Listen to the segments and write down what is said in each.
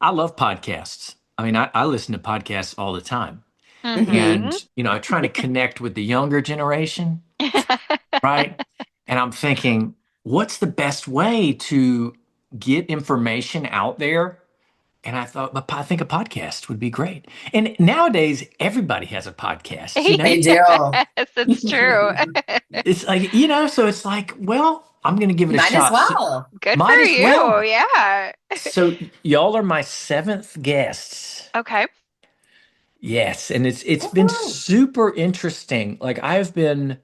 I love podcasts. I mean, I listen to podcasts all the time. Mm-hmm. And, I'm trying to connect with the younger generation, right? And I'm thinking, what's the best way to get information out there? And I thought, but I think a podcast would be great. And nowadays, everybody has a podcast, Yes, They do. it's true. It's like, so it's like, well, I'm going to give it a Might as shot. So, well. Good for might as you. well. Yeah. So y'all are my seventh guests. Okay. Yes, and it's been Woohoo. super interesting. Like I've been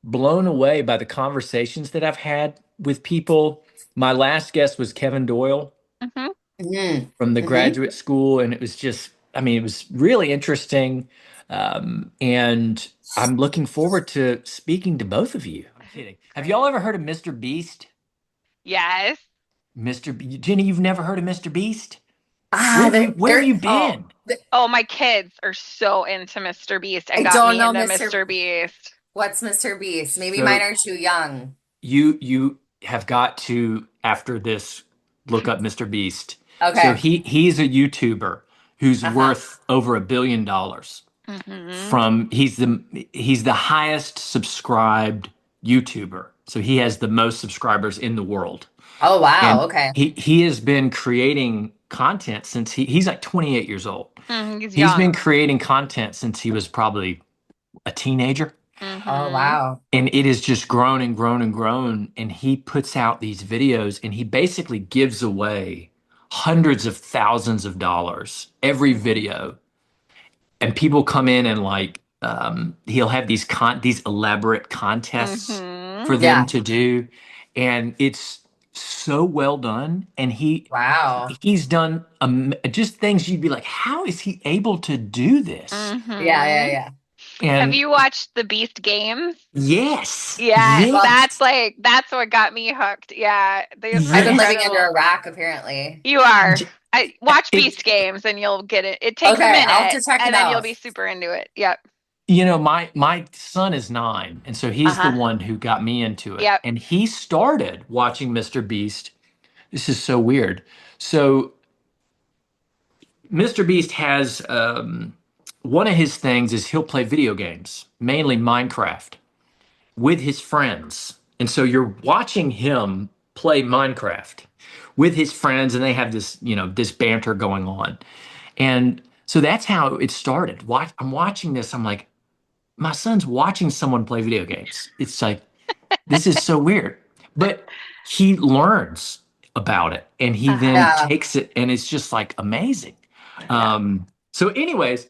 blown away by the conversations that I've had with people. My last guest was Kevin Doyle Mm-hmm. Mm-hmm. from the Mm-hmm. graduate school, and it was just, I mean, it was really interesting. And I'm looking forward to speaking to both of you. I'm kidding. Have y'all Great. ever heard of Mr. Beast? Yes. Jenny, you've never heard of Mr. Beast? Ah, Where have you Oh, been? oh, my kids are so into Mr. Beast and I got don't me know, into Mr. Mr. Beast. What's Mr. Beast? Maybe mine So are too young. you have got to, after this, look up Mr. Beast. So Okay. he's a YouTuber who's Uh-huh. worth over $1 billion. Mm-hmm. From he's the highest subscribed YouTuber. So he has the most subscribers in the world. Oh, wow. And Okay. he has been creating content since he's like 28 years old. He's He's been young. creating content since he was probably a teenager. Oh, Mm-hmm. wow. And it has just grown and grown and grown. And he puts out these videos and he basically gives away hundreds of thousands of dollars every video. And people come in and like he'll have these elaborate contests Mm-hmm. for them Yeah. to do. And it's so well done. And Wow. he's done just things you'd be like, how is he able to do this? Yeah, yeah, Mm-hmm. yeah. Have And you watched the Beast games? yes, Yeah, Well, yes, that's what got me hooked. Yeah, those are I've been yes. living under incredible. a rock, apparently. You are. J- I watch It, Beast games and you'll get it. It takes a Okay, I'll have minute to check and it then you'll out. be super into it. Yep. my son is 9, and so he's the Uh-huh. one who got me into it. Yep. And he started watching Mr. Beast. This is so weird. So Mr. Beast has one of his things is he'll play video games, mainly Minecraft, with his friends. And so you're watching him play Minecraft with his friends, and they have this banter going on. And so that's how it started. I'm watching this. I'm like, my son's watching someone play video games. It's like, this is so weird. But he learns about it and he Uh-huh. then Yeah. takes it and it's just like amazing. Yeah. So anyways,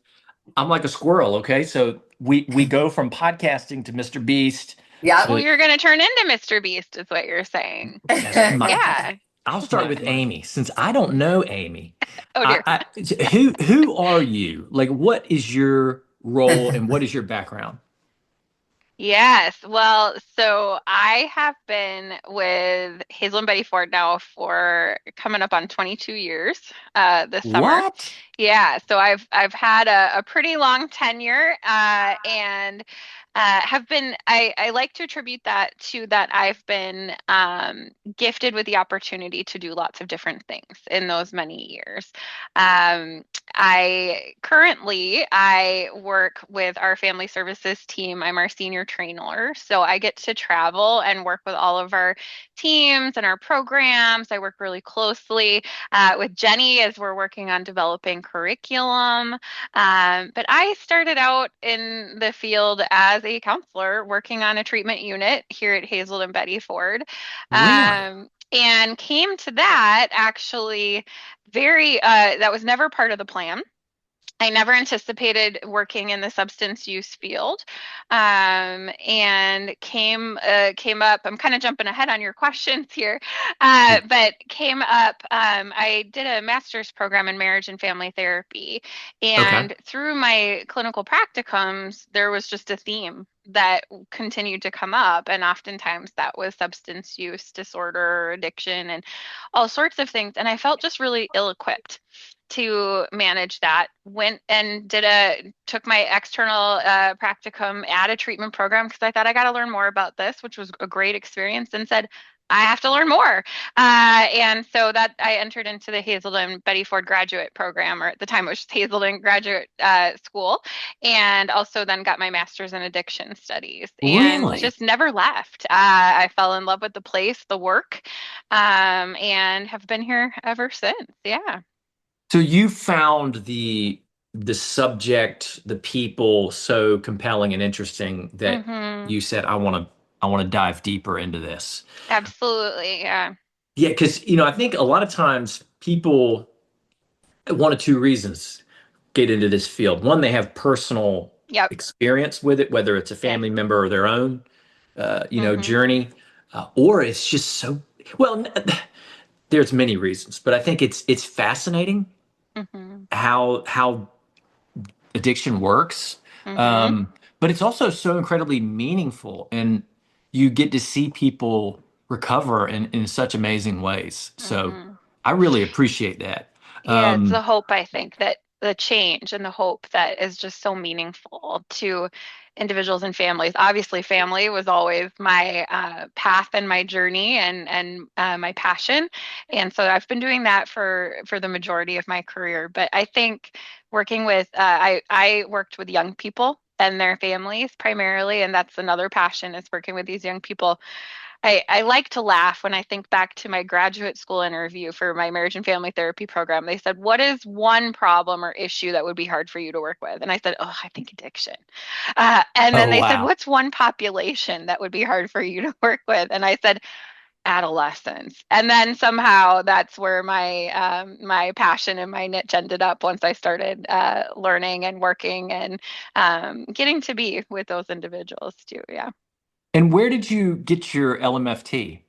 I'm like a squirrel, okay? So we go from podcasting to Mr. Beast Yep. Well, to you're gonna turn into Mr. Beast, is what you're saying. yes, Yeah. I'll start with Amy since I don't know Amy. Oh dear. Who are you? Like what is your role and what is your background? Yes. Well, so I have been with Hazelden Betty Ford now for coming up on 22 years this summer. What? Yeah, so I've had a pretty long tenure, and have been I like to attribute that to that I've been gifted with the opportunity to do lots of different things in those many years. Um, I work with our family services team. I'm our senior trainer, so I get to travel and work with all of our teams and our programs. I work really closely with Jenni as we're working on developing curriculum. But I started out in the field as a counselor working on a treatment unit here at Hazelden Betty Ford. Really? And came to that actually that was never part of the plan. I never anticipated working in the substance use field, and came up. I'm kind of jumping ahead on your questions here, but came up. I did a master's program in marriage and family therapy, Okay. and through my clinical practicums, there was just a theme that continued to come up, and oftentimes that was substance use disorder, addiction, and all sorts of things. And I felt just really ill-equipped to manage that. Went and took my external practicum at a treatment program because I thought I got to learn more about this, which was a great experience, and said, I have to learn more. And so that I entered into the Hazelden Betty Ford graduate program, or at the time it was just Hazelden Graduate School, and also then got my master's in addiction studies and Really? just never left. I fell in love with the place, the work, and have been here ever since. Yeah. So you found the subject, the people so compelling and interesting that Hmm. you said, I want to dive deeper into this. Absolutely. Yeah. Yeah, because I think a lot of times people, one of two reasons, get into this field. One, they have personal Yep. experience with it, whether it's a Yes. family member or their own, Hmm. journey, or it's just so well. There's many reasons, but I think it's fascinating Hmm. how addiction works. Hmm. But it's also so incredibly meaningful, and you get to see people recover in such amazing ways. So Hmm. I really appreciate that. Yeah, it's the Um, hope, I think, that the change and the hope that is just so meaningful to individuals and families. Obviously, family was always my path and my journey and my passion, and so I've been doing that for the majority of my career. But I think working with I worked with young people and their families primarily, and that's another passion is working with these young people. I like to laugh when I think back to my graduate school interview for my marriage and family therapy program. They said, "What is one problem or issue that would be hard for you to work with?" And I said, "Oh, I think addiction." And then oh they said, wow. "What's one population that would be hard for you to work with?" And I said, "Adolescents." And then somehow that's where my passion and my niche ended up once I started learning and working and getting to be with those individuals too. Yeah. And where did you get your LMFT?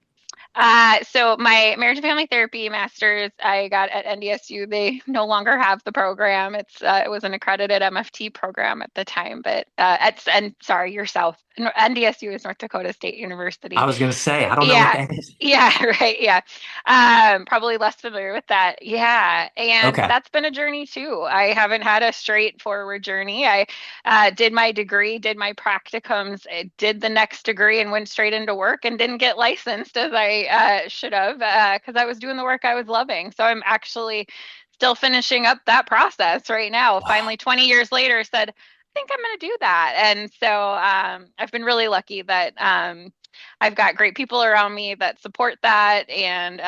So my marriage and family therapy master's I got at NDSU. They no longer have the program. It was an accredited MFT program at the time, but and sorry, you're south. NDSU is North Dakota State I University. was going to say, I don't know what Yeah. that is. Yeah, right. Yeah. Probably less familiar with that. Yeah. And Okay. that's been a journey too. I haven't had a straightforward journey. I did my degree, did my practicums, did the next degree, and went straight into work and didn't get licensed as I should have because I was doing the work I was loving. So I'm actually still finishing up that process right now. Wow. Finally, 20 years later, said, I think I'm going to do that. And so I've been really lucky that I've got great people around me that support that and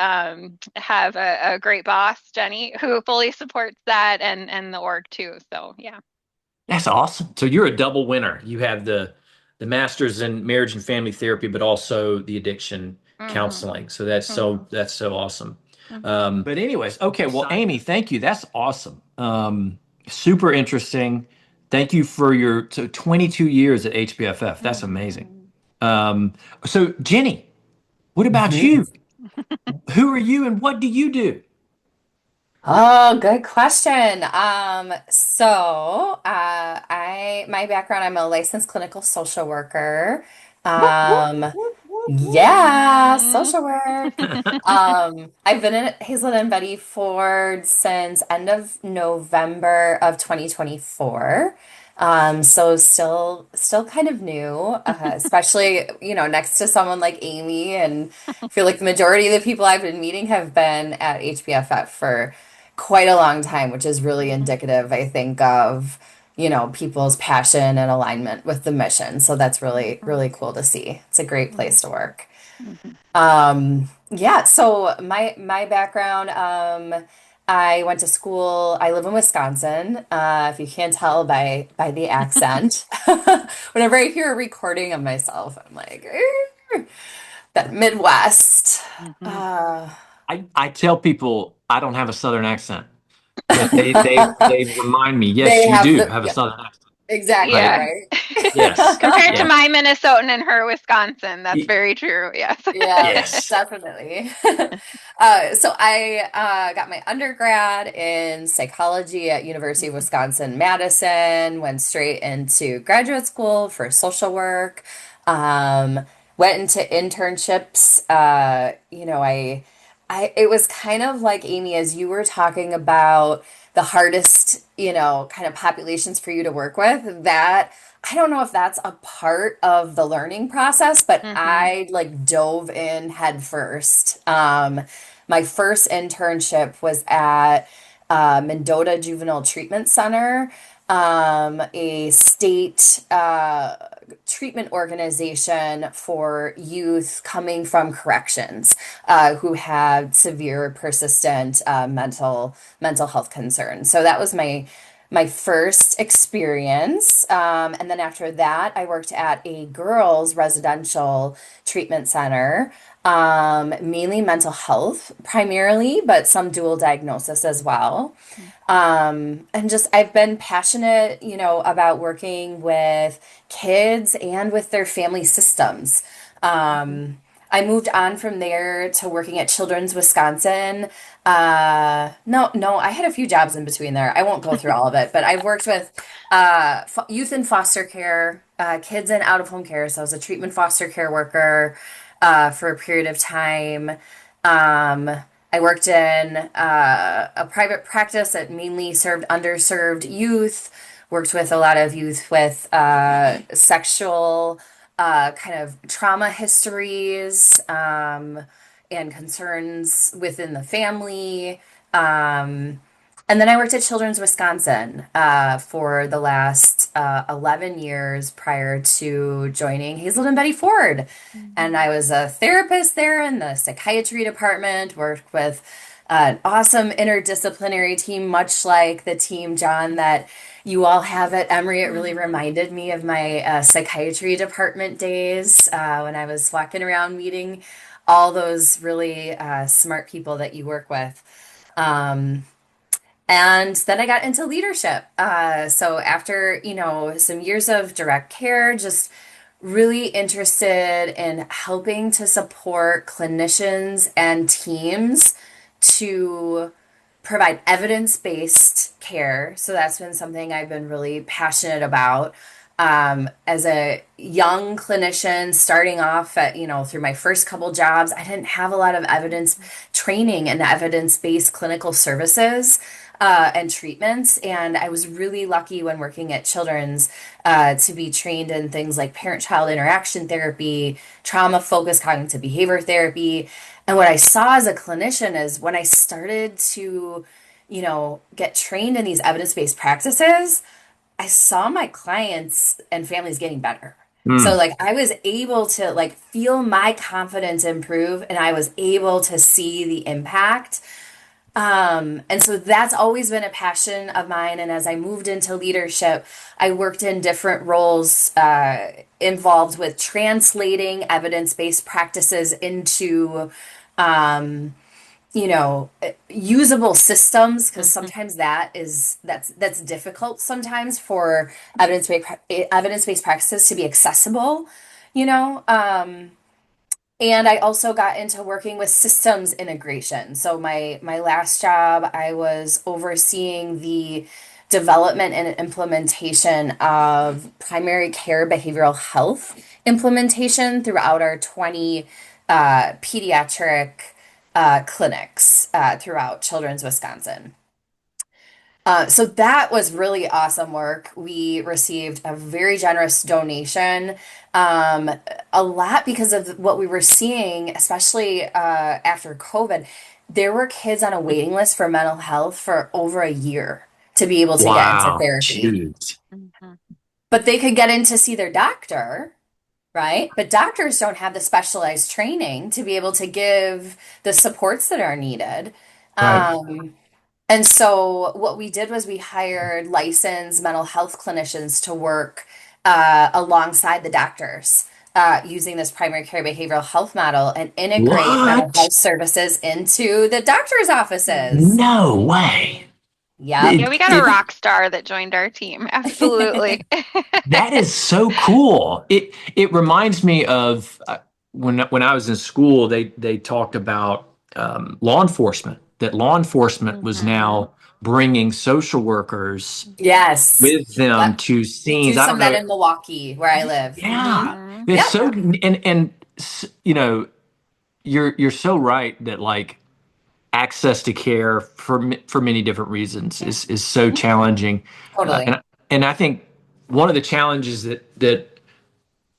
have a great boss, Jenny, who fully supports that and the org too. So yeah. That's awesome. So you're a double winner. You have the master's in marriage and family therapy, but also the addiction Hmm. counseling. So that's Hmm. so awesome. Hmm. But anyways, okay. Well, Amy, thank you. That's awesome. Super interesting. Thank you for your 22 years at HBFF. That's amazing. Hmm. So Jenny, what about Mhm. you? Who are you and what do you do? Oh, good question. My background, I'm a licensed clinical social worker. Whoop, whoop, Um, whoop, whoop, whoop. yeah, Hmm. social work. I've been at Hazelden Betty Ford since end of November of 2024. So still kind of new, especially, next to someone like Amy, and I feel like the majority of the people I've been meeting have been at HBFF for quite a long time, which is really Hmm. indicative, I think, of, people's passion and alignment with the mission. So that's really, Hmm. really cool to see. It's a great place to work. Hmm. Yeah, so my background, I went to school. I live in Wisconsin. If you can't tell by the accent, whenever I hear a recording of myself, I'm like, "Arr," that Midwest. Hmm. Uh, I tell people I don't have a Southern accent, but they remind me, yes, they you have do the, have a yeah, Southern accent, exactly, Yeah. right? right? Yes, Compared to yeah, my Minnesotan and her Wisconsin, that's Y- very true. Yes. Yeah, yes. definitely. So I got my undergrad in psychology at University of Wisconsin-Madison, went straight into graduate school for social work, um, went into internships. It was kind of like Amy, as you were talking about the hardest, kind of populations for you to work with, that I don't know if that's a part of the learning process, but Mm-hmm. I like dove in head first. My first internship was at Mendota Juvenile Treatment Center, a state treatment organization for youth coming from corrections who had severe, persistent mental health concerns. So that was my first experience. And then after that, I worked at a girls' residential treatment center, mainly mental health primarily, but some dual diagnosis as well. And just I've been passionate, about working with kids and with their family systems. Mm-hmm. I moved on from there to working at Children's Wisconsin. No, I had a few jobs in between there. I won't go through all of it, but I've worked with youth in foster care, kids in out of home care. So I was a treatment foster care worker for a period of time. I worked in a private practice that mainly served underserved youth, worked with a lot of youth with sexual kind of trauma histories and concerns within the family. And then I worked at Children's Wisconsin for the last 11 years prior to joining Hazelden Betty Ford. And Mm-hmm. I was a therapist there in the psychiatry department, worked with an awesome interdisciplinary team, much like the team, John, that you all have at Emory. It really Mm-hmm. reminded me of my psychiatry department days when I was walking around meeting all those really smart people that you work with. Um, and then I got into leadership. So after, some years of direct care, just really interested in helping to support clinicians and teams to provide evidence-based care. So that's been something I've been really passionate about. As a young clinician starting off at, through my first couple jobs, I didn't have a lot of evidence training and evidence-based clinical services and treatments. And I was really lucky when working at Children's to be trained in things like parent-child interaction therapy, trauma-focused cognitive behavior therapy. And what I saw as a clinician is when I started to, get trained in these evidence-based practices, I saw my clients and families getting better. So Mm. like I was able to like feel my confidence improve and I was able to see the impact. And so that's always been a passion of mine. And as I moved into leadership, I worked in different roles involved with translating evidence-based practices into um, usable systems because Mm-hmm. sometimes that's difficult sometimes for evidence-based practices to be accessible, you know. And I also got into working with systems integration. So my last job, I was overseeing the development and implementation of primary care behavioral health implementation throughout our 20 pediatric clinics throughout Children's Wisconsin. So that was really awesome work. We received a very generous donation, um, a lot because of what we were seeing, especially after COVID. There were kids on a waiting list for mental health for over a year to be able to get into Wow. therapy. Jeez. Mm-hmm. But they could get in to see their doctor, right? But doctors don't have the specialized training to be able to give the supports that are needed. Right. Um, and so what we did was we hired licensed mental health clinicians to work alongside the doctors using this primary care behavioral health model and integrate mental What? health services into the doctor's offices. No way. Yep. Yeah, we got a rock star that joined our team. Absolutely. That is so cool. It reminds me of when I was in school. They talked about law enforcement. That law enforcement was Mm-hmm. now bringing social workers Yes. with them Yep. to Do scenes. I some don't of that know. in Milwaukee where I live. Yeah, Mm-hmm. it's Yep. so and you're so right that like access to care for many different reasons is so challenging, Totally. and I think. one of the challenges that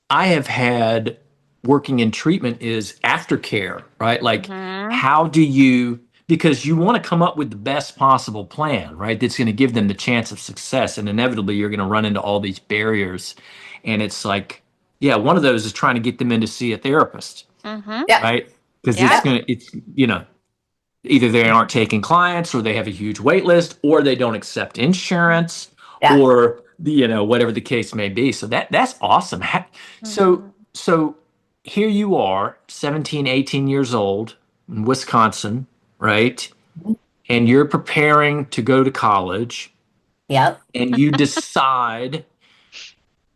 I have had working in treatment is aftercare, right? Like, Mm-hmm. how do you, because you want to come up with the best possible plan, right? That's going to give them the chance of success. And inevitably, you're going to run into all these barriers. And it's like, yeah, one of those is trying to get them in to see a therapist, Mm-hmm. Yeah. right? Because Yeah. it's, either they aren't taking clients or they have a huge wait list or they don't accept insurance Yeah. or whatever the case may be. So that's awesome. So Mm-hmm. so here you are, 17, 18 years old in Wisconsin, right? And you're preparing to go to college Yep. and you decide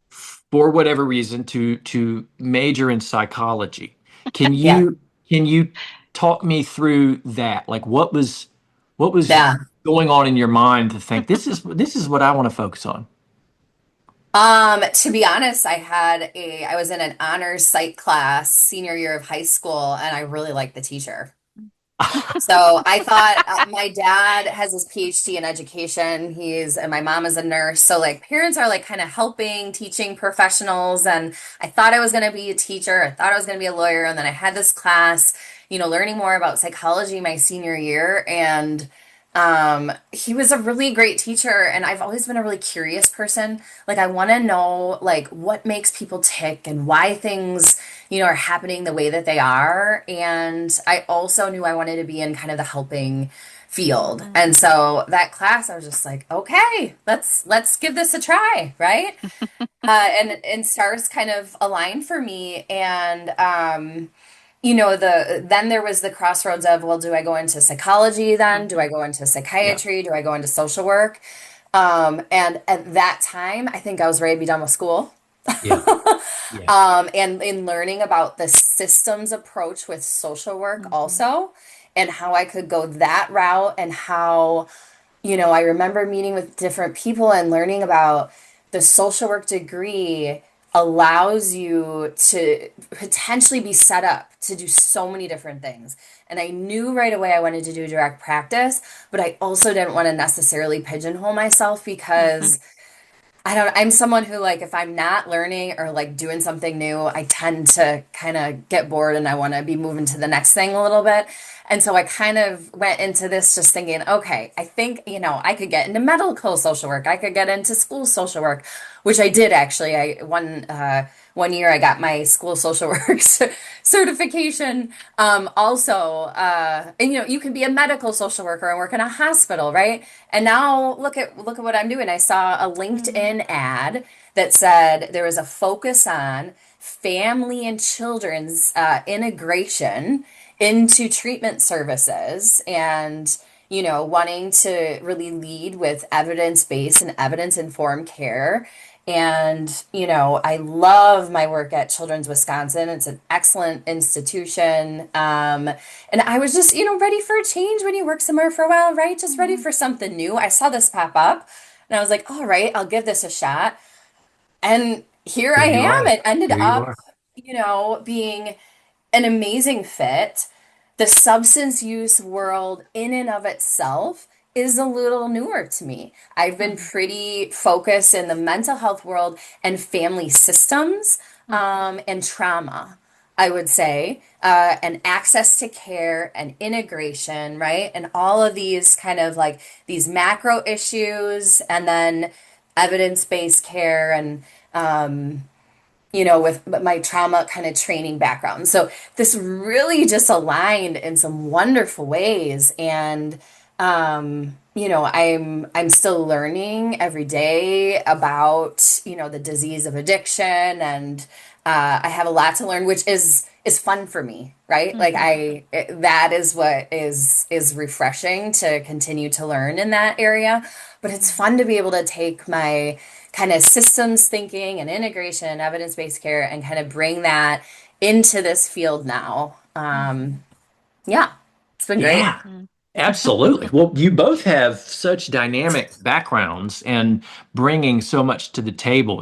for whatever reason to major in psychology. Can Yeah. you can you talk me through that? Like what was Yeah. going on in your mind to think this is what I want to focus on? To be honest, I was in an honors psych class senior year of high school, and I really liked the teacher. So I thought my dad has his PhD in education. And my mom is a nurse. So like parents are like kind of helping teaching professionals. And I thought I was going to be a teacher. I thought I was going to be a lawyer. And then I had this class, learning more about psychology my senior year. And he was a really great teacher. And I've always been a really curious person. Like I want to know like what makes people tick and why things are happening the way that they are. And I also knew I wanted to be in kind of the helping field. And so that class, I was just like, okay, let's give this a try, right? And stars kind of aligned for me. And then there was the crossroads of, well, do I go into psychology then? Do I Mm-hmm. go into Yeah, psychiatry? Do I go into social work? And at that time, I think I was ready to be done with school. yeah, yeah. And in learning about the systems approach with social work Mm-hmm. also, and how I could go that route, and how, I remember meeting with different people and learning about the social work degree allows you to potentially be set up to do so many different things. And I knew right away I wanted to do direct practice, but I also didn't want to necessarily pigeonhole myself Mm-hmm. because I'm someone who like if I'm not learning or like doing something new, I tend to kind of get bored and I want to be moving to the next thing a little bit. And so I kind of went into this just thinking, okay, I think, I could get into medical social work. I could get into school social work, which I did actually. One year I got my school social work certification. And you can be a medical social worker and work in a hospital, right? And now look at what I'm doing. I saw a Mm-hmm. LinkedIn ad that said there was a focus on family and children's integration into treatment services and wanting to really lead with evidence-based and evidence-informed care. And I love my work at Children's Wisconsin. It's an excellent institution. And I was just ready for a change when you work somewhere for a while, right? Just ready Mm-hmm. for something new. I saw this pop up and I was like, all right, I'll give this a shot. And here Here I you am. are. It ended Here you up, are. being an amazing fit. The substance use world, in and of itself, is a little newer to me. I've been pretty focused in the mental health world and family systems Mm-hmm. and trauma, I would say, and access to care and integration, right? And all of these kind of like these macro issues, and then evidence-based care and with my trauma kind of training background. So this really just aligned in some wonderful ways. And I'm still learning every day about, the disease of addiction, and I have a lot to learn, which is fun for me, right? Like Mm-hmm. that is what is refreshing to continue to learn in that area. But it's fun to be able to take my kind of systems thinking and integration and evidence-based care and kind of bring that into this field now. Mm-hmm. Yeah, it's been great. Yeah, absolutely. Well, you both have such dynamic backgrounds and bringing so much to the table.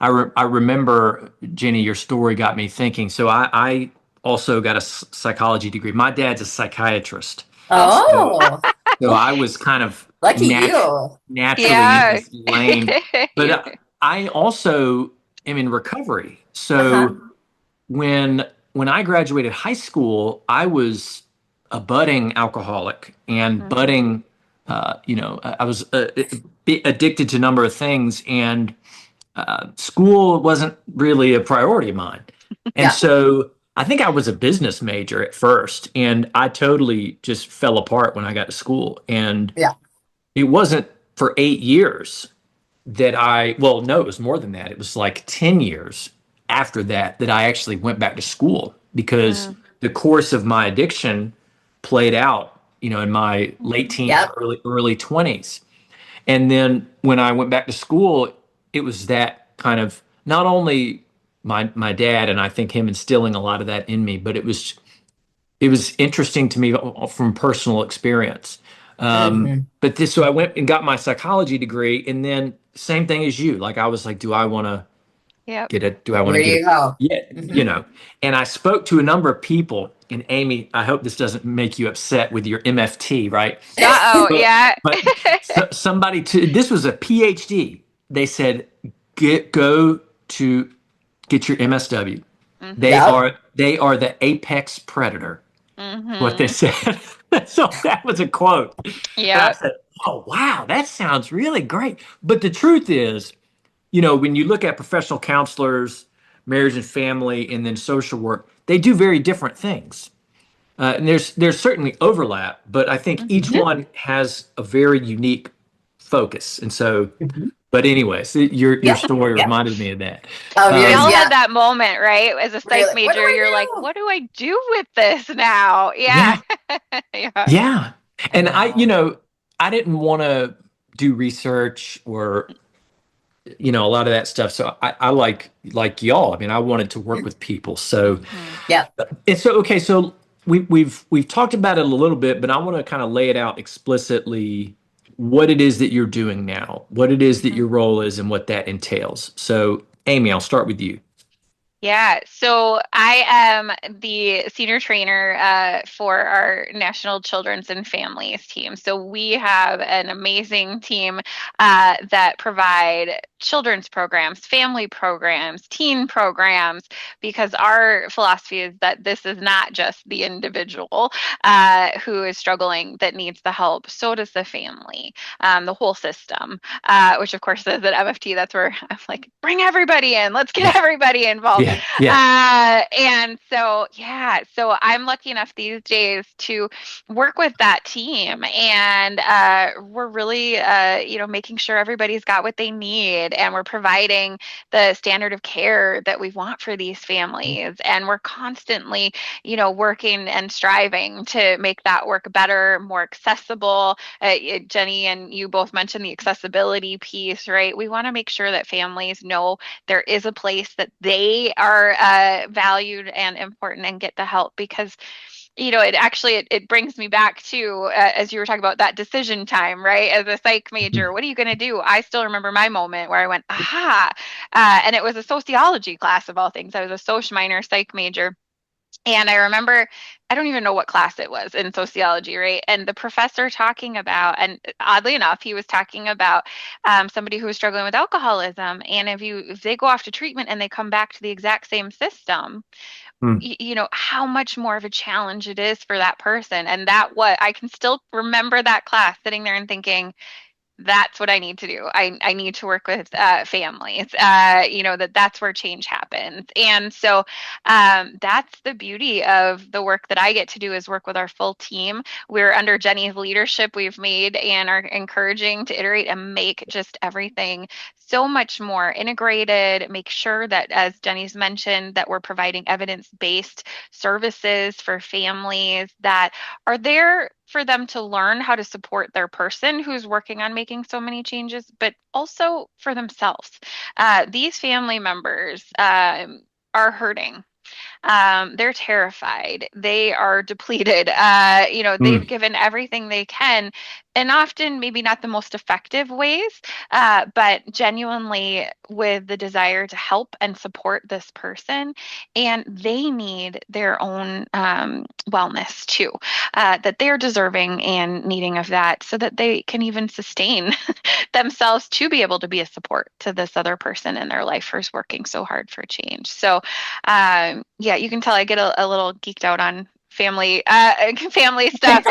I remember, Jenny, your story got me thinking. So I also got a psychology degree. My dad's a psychiatrist. Oh. So, Oh, so I was kind of Lucky natu- you. naturally in Yeah. this lane. But I also am in recovery. Uh-huh. So when I graduated high school, I was a budding alcoholic and Mhm. budding, I was addicted to a number of things, and school wasn't really a priority of mine. And Yeah. so I think I was a business major at first, and I totally just fell apart when I got to school. And Yeah. it wasn't for 8 years that well, no, it was more than that. It was like 10 years after that that I actually went back to school because Mm. the course of my addiction played out, in my late Mhm. teens, Yep. early 20s. And then when I went back to school, it was that kind of not only my dad and I think him instilling a lot of that in me, but it was interesting to me from personal experience. Hmm. So I went and got my psychology degree, and then same thing as you. Like I was like, Yep. do I want to Where do get you go? yeah, Hmm. and I spoke to a number of people. And Amy, I hope this doesn't make you upset with your MFT, right? Uh-oh, But yeah. but this was a PhD. They said go to get your MSW. They Mhm. Yep. are they are the apex predator. What they Mhm. said. So that was a quote. And I Yep. said, "Oh wow, that sounds really great." But the truth is, when you look at professional counselors, marriage and family, and then social work, they do very different things. And there's certainly overlap, but I think each Mhm. one has a very unique focus. And so, Hmm. but anyways, your Yep. story Yep. reminded me of that. We Yours, all Um, had yeah. that moment, right? As a Where you're psych like, what do major, I you're like, do? what do I do with this now? Yeah. yeah, Yeah. yeah. I And know. I didn't want to do research or a lot of that stuff. So I like y'all. I mean, I wanted to work with people. So Mhm. Yep. and so okay, so we've talked about it a little bit, but I want to kind of lay it out explicitly what it is that you're doing now, what it is that Mhm. your role is, and what that entails. So, Amy, I'll start with you. Yeah, so I am the senior trainer for our National Children's and Families team. So we have an amazing team that provide children's programs, family programs, teen programs, because our philosophy is that this is not just the individual who is struggling that needs the help. So does the family, the whole system, which of course is at MFT. That's where I'm like, bring everybody in. Let's get Yeah, everybody involved. yeah, yeah. And so, yeah, so I'm lucky enough these days to work with that team, and we're really, making sure everybody's got what they need, and we're providing the standard of care that we want for these families, and we're constantly, working and striving to make that work better, more accessible. Jenny and you both mentioned the accessibility piece, right? We want to make sure that families know there is a place that they are valued and important and get the help, because it brings me back to as you were talking about that decision time, right? As a psych major, what are you going to do? I still remember my moment where I went, aha. And it was a sociology class of all things. I was a social minor, psych major. And I remember, I don't even know what class it was in sociology, right? And the professor talking about, and oddly enough, he was talking about somebody who was struggling with alcoholism. And if they go off to treatment and they come back to the exact same system, Mm. how much more of a challenge it is for that person. And that what I can still remember that class sitting there and thinking, that's what I need to do. I need to work with families, that's where change happens. And so that's the beauty of the work that I get to do is work with our full team. We're under Jenny's leadership. We've made and are encouraging to iterate and make just everything so much more integrated, make sure that, as Jenny's mentioned, that we're providing evidence-based services for families that are there for them to learn how to support their person who's working on making so many changes, but also for themselves. These family members are hurting. They're terrified. They are depleted. They've Mm. given everything they can, and often maybe not the most effective ways, but genuinely with the desire to help and support this person. And they need their own wellness too, that they're deserving and needing of that so that they can even sustain themselves to be able to be a support to this other person in their life who's working so hard for change. So, yeah, you can tell I get a little geeked out on family stuff.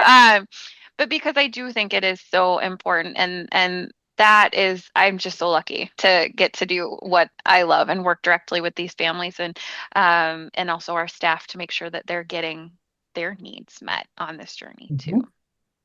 But because I do think it is so important, and that is, I'm just so lucky to get to do what I love and work directly with these families and also our staff to make sure that they're getting their needs met on this journey too. Mhm.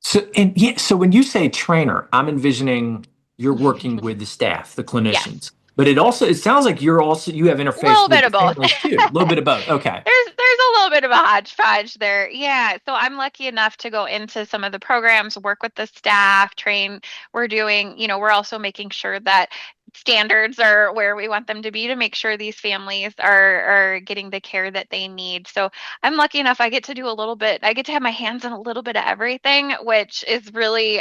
So, and yeah, so when you say trainer, I'm envisioning you're working with the staff, the Yes. clinicians, but it sounds like you have interface Little with bit the of both. families too. A little bit of both. Okay. There's a little bit of a hodgepodge there. Yeah. So I'm lucky enough to go into some of the programs, work with the staff, train. We're also making sure that standards are where we want them to be to make sure these families are getting the care that they need. So I'm lucky enough I get to do a little bit, I get to have my hands on a little bit of everything, which is really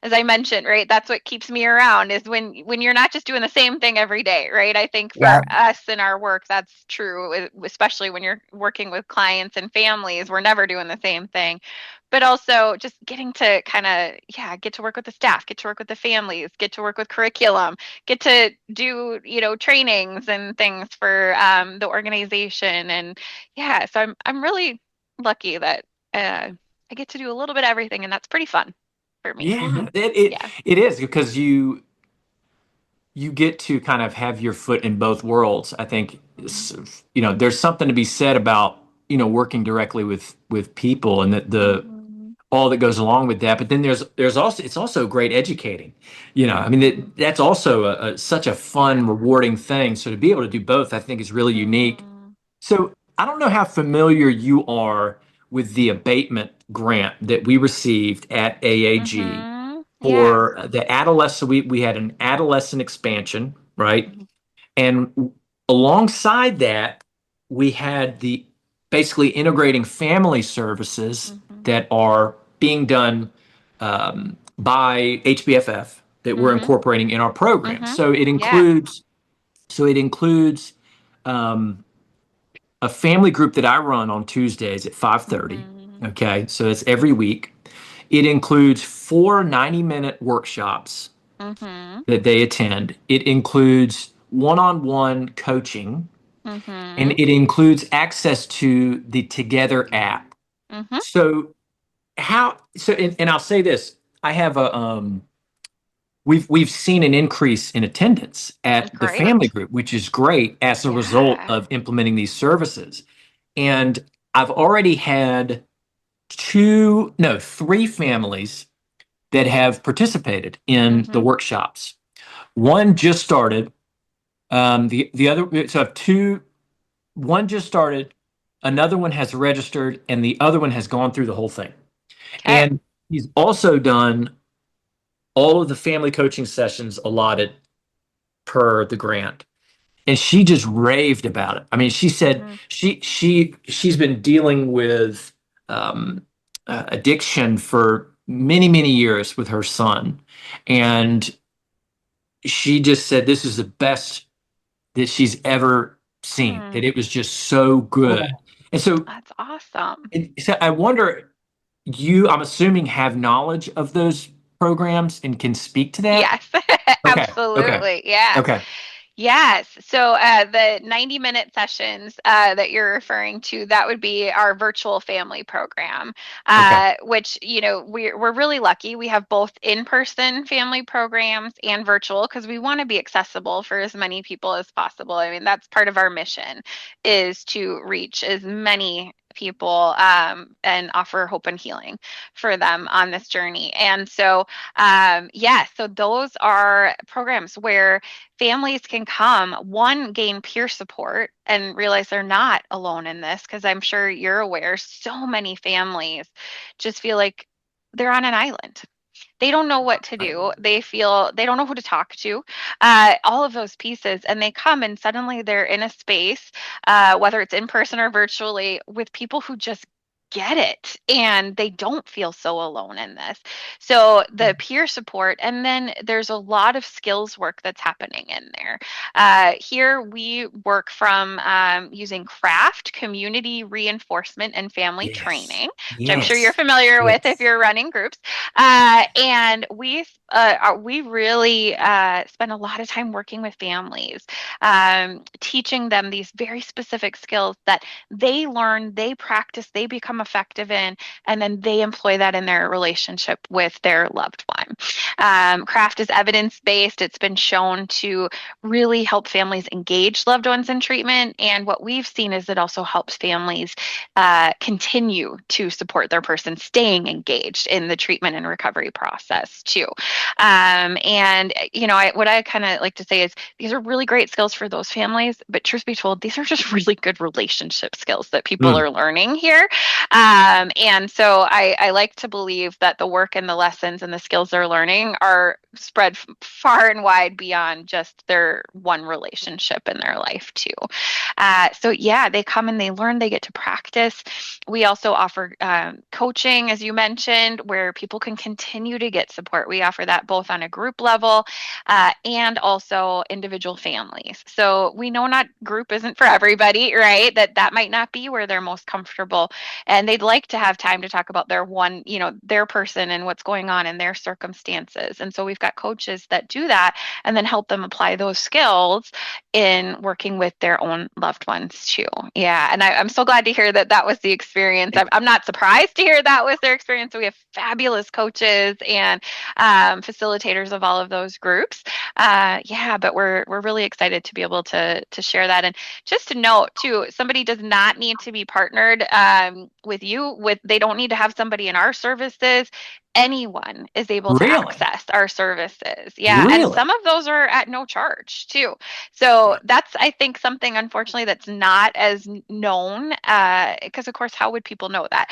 as I mentioned, right? That's what keeps me around is when you're not just doing the same thing every day, right? I think for Yeah. us in our work, that's true, especially when you're working with clients and families. We're never doing the same thing. But also just getting to kind of, yeah, get to work with the staff, get to work with the families, get to work with curriculum, get to do, trainings and things for the organization. And yeah, so I'm really lucky that I get to do a little bit of everything, and that's pretty fun for me. Yeah, it Yeah. it is because you get to kind of have your foot in both worlds. I think there's something to be said about working directly with people and the Mhm. all that goes along with that. But then there's also it's also great educating. I mean that's also such a Yeah. fun, rewarding thing. So to be able to do both, I think is really unique. Mhm. So I don't know how familiar you are with the abatement grant that we received at AAG Mhm. Yeah. for the adolescent. We had an adolescent expansion, right? Mhm. And alongside that, we had the basically integrating family services Mhm. that are being done by HBFF that we're Mhm. incorporating in our program. Mhm. Yeah. So it includes um, a family group that I run on Tuesdays at 5:30. Mhm. Okay, so it's every week. It includes 4 90-minute workshops Mhm. that they attend. It includes one-on-one coaching, and Mhm. it includes access to the Together app. Mhm. So and I'll say this, I have a we've seen an increase in attendance at the family Great. group, which is great as a result Yeah. of implementing these services. And I've already had three families that have participated in the Mhm. workshops. One just started. The other, so I have two. One just started. Another one has registered, and the other one has gone through the whole thing. Okay. And he's also done all of the family coaching sessions allotted per the grant. And she just raved about it. I mean, she said Mhm. she's been dealing with um, addiction for many years with her son, and she just said this is the best that she's ever seen. Hmm. That it was just so good. And That's awesome. so I wonder, I'm assuming, have knowledge of those programs and can speak to that. Yes. Okay, okay, Absolutely. Yeah. okay, Yes. So the 90-minute sessions that you're referring to, that would be our virtual family program, okay. which, we're really lucky. We have both in-person family programs and virtual because we want to be accessible for as many people as possible. I mean, that's part of our mission is to reach as many people and offer hope and healing for them on this journey. And so, yeah, so those are programs where families can come, one, gain peer support and realize they're not alone in this, because I'm sure you're aware so many families just feel like they're on an island. They don't know what to do. They feel they don't know who to talk to, all of those pieces. And they come and suddenly they're in a space, whether it's in person or virtually, with people who just get it and they don't feel so alone in this. So the peer support, and then there's a lot of skills work that's happening in there. Here we work from using craft, community reinforcement, and family Yes. training, which I'm sure you're Yes. familiar with if Yes. you're running groups. And we really spend a lot of time working with families, teaching them these very specific skills that they learn, they practice, they become effective in, and then they employ that in their relationship with their loved one. Craft is evidence-based. It's been shown to really help families engage loved ones in treatment. And what we've seen is it also helps families continue to support their person staying engaged in the treatment and recovery process too. And what I kind of like to say is these are really great skills for those families, but truth be told, these are just really good relationship skills that people Mm. are learning here. And so I like to believe that the work and the lessons and the skills they're learning are spread far and wide beyond just their one relationship in their life too. So yeah, they come and they learn, they get to practice. We also offer coaching, as you mentioned, where people can continue to get support. We offer that both on a group level and also individual families. So we know not group isn't for everybody, right? That might not be where they're most comfortable, and they'd like to have time to talk about their one, their person and what's going on in their circumstances. And so we've got coaches that do that and then help them apply those skills in working with their own loved ones too. Yeah, and I'm so glad to hear that that was the experience. I'm not surprised to hear that was their experience. So we have fabulous coaches and facilitators of all of those groups. Yeah, but we're really excited to be able to share that. And just to note too, somebody does not need to be partnered with you. They don't need to have somebody in our services. Anyone is able to Really? access our services. Yeah, and Really? some of those are at no charge too. So that's, I think, something unfortunately that's not as known, because of course, how would people know that?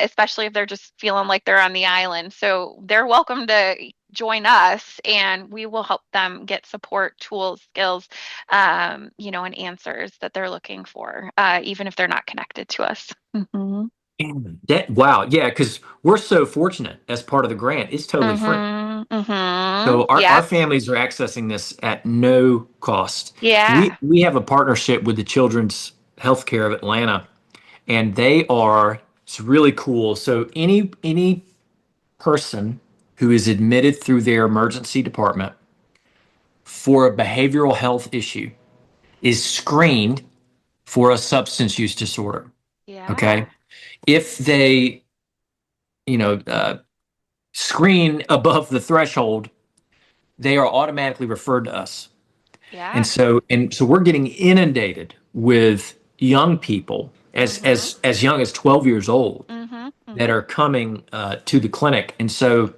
Especially if they're just feeling like they're on the island. So they're welcome to join us and we will help them get support, tools, skills, and answers that they're looking for, even if they're not connected to us. Mhm. Wow. Yeah, because we're so fortunate as part of the grant. It's totally free. Mhm. Mhm. So our Yep. families are accessing this at no cost. We Yeah. we have a partnership with the Children's Healthcare of Atlanta, and it's really cool. So any person who is admitted through their emergency department for a behavioral health issue is screened for a substance use disorder. Yeah. Okay. If they, screen above the threshold, they are automatically referred to us. And Yeah. so we're getting inundated with young people as Mhm. as as young as 12 years old Mhm. that Mhm. are coming to the clinic. And so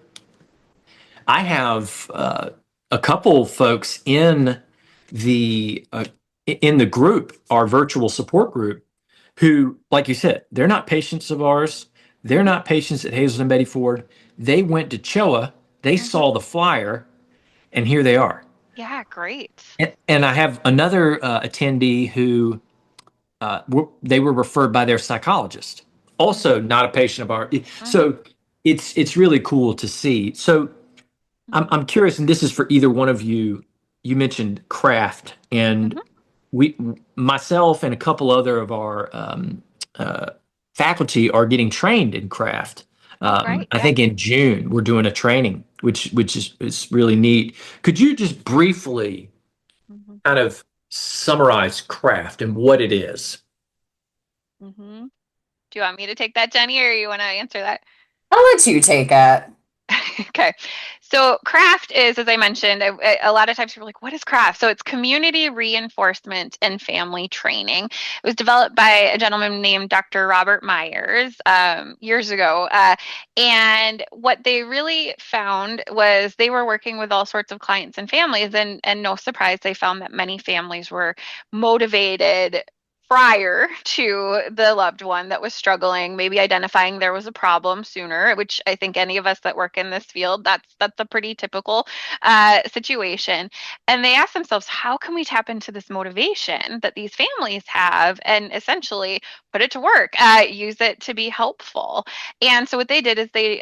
I have a couple folks in the group, our virtual support group, who, like you said, they're not patients of ours. They're Mhm. not patients at Hazelden Betty Ford. They went to CHOA, they Mhm. saw the flyer, and here they are. Yeah, great. And I have another attendee who they were referred by their psychologist, also Mhm. not a patient of ours. Mhm. So it's really cool to see. So I'm Mhm. curious, and this is for either one of you. You mentioned craft, and Mhm. we, myself, and a couple other of our uh, faculty are getting trained in craft. Oh, great. I Yeah. think in June we're doing a training, which is really neat. Could you just briefly Mhm. kind of summarize craft and what it is? Mhm. Do you want me to take that, Jenny, or you want to answer that? I'll let you take it. Okay. So craft is, as I mentioned, a lot of times people are like, what is craft? So it's community reinforcement and family training. It was developed by a gentleman named Dr. Robert Myers years ago. And what they really found was they were working with all sorts of clients and families, and no surprise, they found that many families were motivated prior to the loved one that was struggling, maybe identifying there was a problem sooner, which I think any of us that work in this field, that's a pretty typical situation. And they ask themselves, how can we tap into this motivation that these families have and essentially put it to work, use it to be helpful? And so what they did is they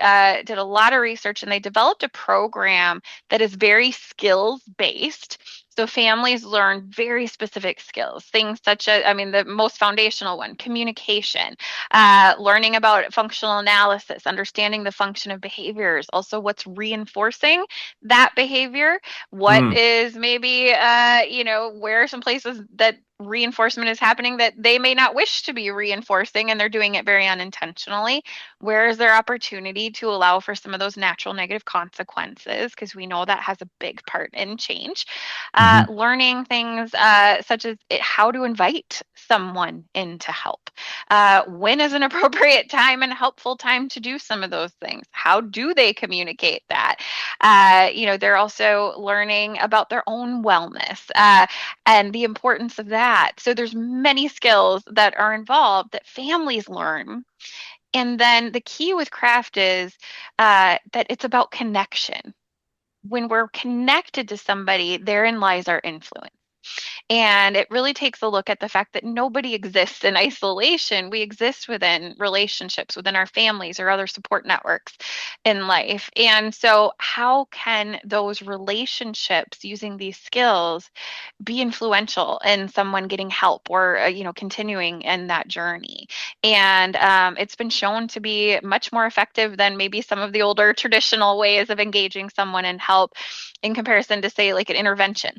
did a lot of research and they developed a program that is very skills based. So families learn very specific skills, things such as, I mean, the most foundational one, communication, learning about functional analysis, understanding the function of behaviors, also what's reinforcing that behavior, what Mm, is maybe, where are some places that reinforcement is happening that they may not wish to be reinforcing and they're doing it very unintentionally. Where is there opportunity to allow for some of those natural negative consequences? Because we know that has a big part in change. mhm, Learning things such as how to invite someone in to help. When is an appropriate time and helpful time to do some of those things? How do they communicate that? They're also learning about their own wellness and the importance of that. So there's many skills that are involved that families learn. And then the key with craft is that it's about connection. When we're connected to somebody, therein lies our influence. And it really takes a look at the fact that nobody exists in isolation. We exist within relationships, within our families or other support networks in life. And so, how can those relationships using these skills be influential in someone getting help or, continuing in that journey? And it's been shown to be much more effective than maybe some of the older traditional ways of engaging someone in help in comparison to, say, like an intervention.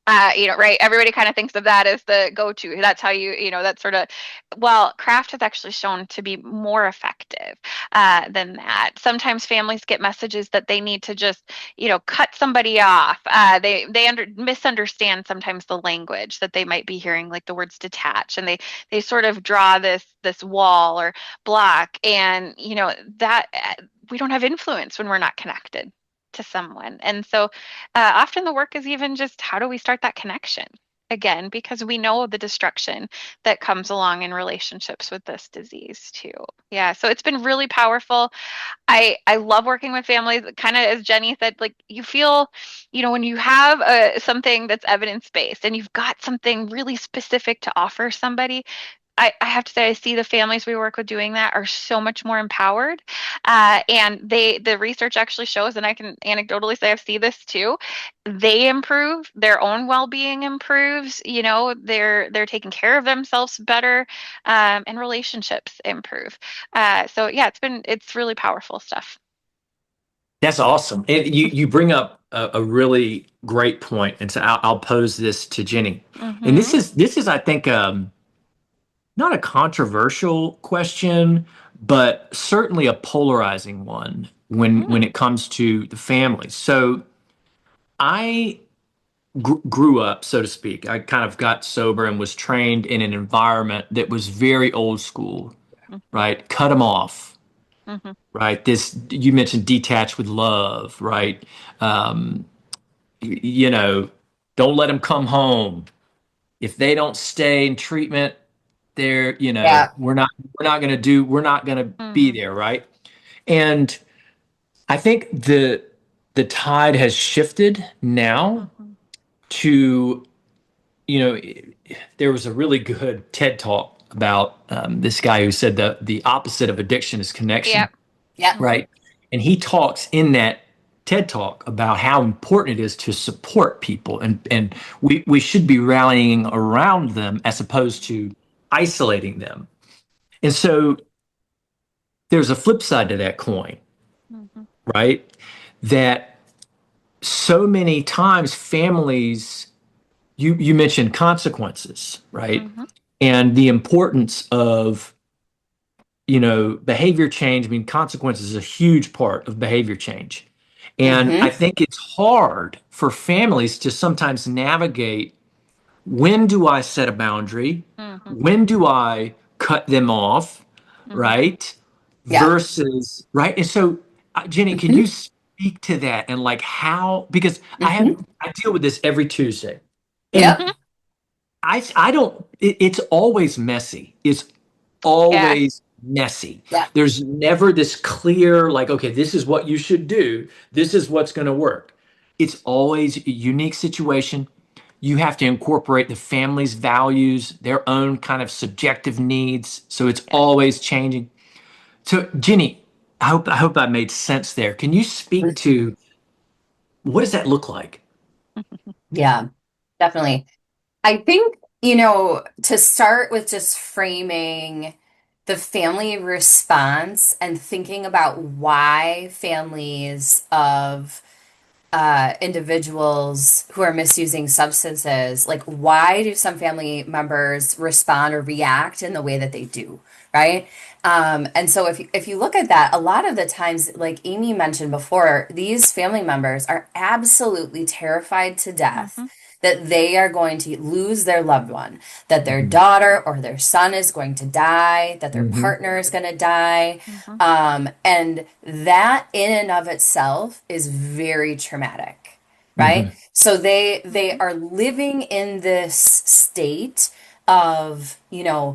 Right? Everybody kind of thinks of that as the go-to. That's how that's sort of, well, craft has actually shown to be more effective than that. Sometimes families get messages that they need to just, cut somebody off. They misunderstand sometimes the language that they might be hearing, like the words detach, and they sort of draw this wall or block, and that we don't have influence when we're not connected to someone. And so often the work is even just how do we start that connection again, because we know the destruction that comes along in relationships with this disease too. Yeah, so it's been really powerful. I love working with families, kind of as Jenni said, like you feel, when you have something that's evidence based and you've got something really specific to offer somebody, I have to say, I see the families we work with doing that are so much more empowered. And the research actually shows, and I can anecdotally say I've seen this too, they improve, their own well-being improves, they're taking care of themselves better, and relationships improve. So yeah, it's really powerful stuff. that's awesome. And you bring up a really great point, and so I'll pose this to Jenni. And Mm-hmm. this is I think not a controversial question, but certainly a polarizing one when Mm, it comes to the families. So I grew up, so to speak. I kind of got sober and was trained in an environment that was very old school, mm-hmm. right? Cut them off, Mm-hmm. right? This you mentioned detach with love, right? Um, you know, don't let them come home. If they don't stay in treatment, they're, Yeah. we're not gonna be Mm-hmm. there, right? And I think the tide has shifted now Mm-hmm. to, you know, there was a really good TED talk about this guy who said the opposite of addiction is connection, Yep. Yep. right? And he talks in that TED talk about how important it is to support people, and we should be rallying around them as opposed to isolating them. And so there's a flip side to that coin, Mm-hmm. right? That so many times families, you mentioned consequences, right? Mm-hmm. And the importance of, behavior change. I mean, consequences is a huge part of behavior change. And I Mm-hmm. think it's hard for families to sometimes navigate, when do I set a boundary? Mm-hmm. When do I cut them off? Mm-hmm. Right? Yeah. Versus, right? And so, Jenni, can Mm-hmm. you speak to that and like how, because Mm-hmm. I deal with this every Tuesday. And Yep. I don't, it's always messy. It's Yeah. always messy. Yeah. There's never this clear, like, okay, this is what you should do. This is what's going to work. It's always a unique situation. You have to incorporate the family's values, their own kind of subjective needs. So it's Yes. always changing. So, Jenny, I hope I made sense there. Can you speak to what does that look like? Yeah, definitely. I think, to start with just framing the family response and thinking about why families of individuals who are misusing substances, like why do some family members respond or react in the way that they do, right? And so if you look at that, a lot of the times, like Amy mentioned before, these family members are absolutely terrified to death Mm-hmm. that they are going to lose their loved one, that their Hmm. daughter or their son is going to die, that their Hmm. partner is going to die. Mm-hmm. And that in and of itself is very traumatic, right? Hmm. So they Mm-hmm. are living in this state of,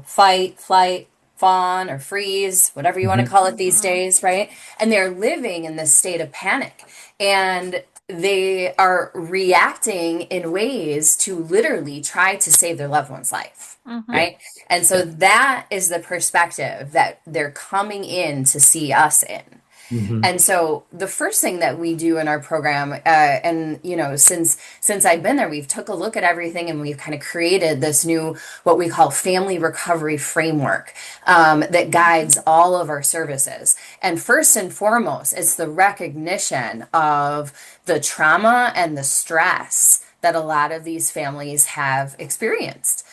fight, flight, fawn, or freeze, whatever you want to Hmm. call it these Mm-hmm. days, right? And they're living in this state of panic. And they are reacting in ways to literally try to save their loved one's life, Mm-hmm. Yeah. right? And so Yeah. that is the perspective that they're coming in to see us in. Hmm. And so the first thing that we do in our program, and since I've been there, we've took a look at everything and we've kind of created this new what we call family recovery framework that Mm-hmm. guides all of our services. And first and foremost, it's the recognition of the trauma and the stress that a lot of these families have experienced.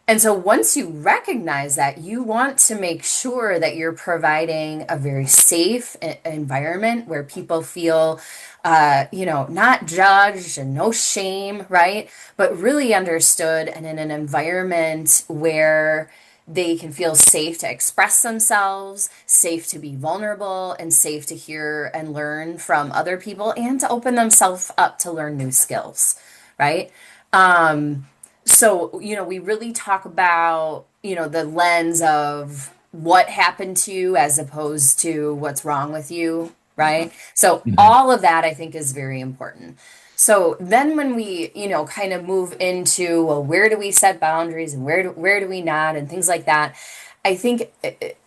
And so once you recognize that, you want to make sure that you're providing a very safe environment where people feel, not judged and no shame, right? But really understood and in an environment where they can feel safe to express themselves, safe to be vulnerable, and safe to hear and learn from other people and to open themselves up to learn new skills, right? So, we really talk about, the lens of what happened to you as opposed to what's wrong with you, Mm-hmm. right? So, Hmm. all of that I think is very important. So, then when we, kind of move into, well, where do we set boundaries and where do we not and things like that, I think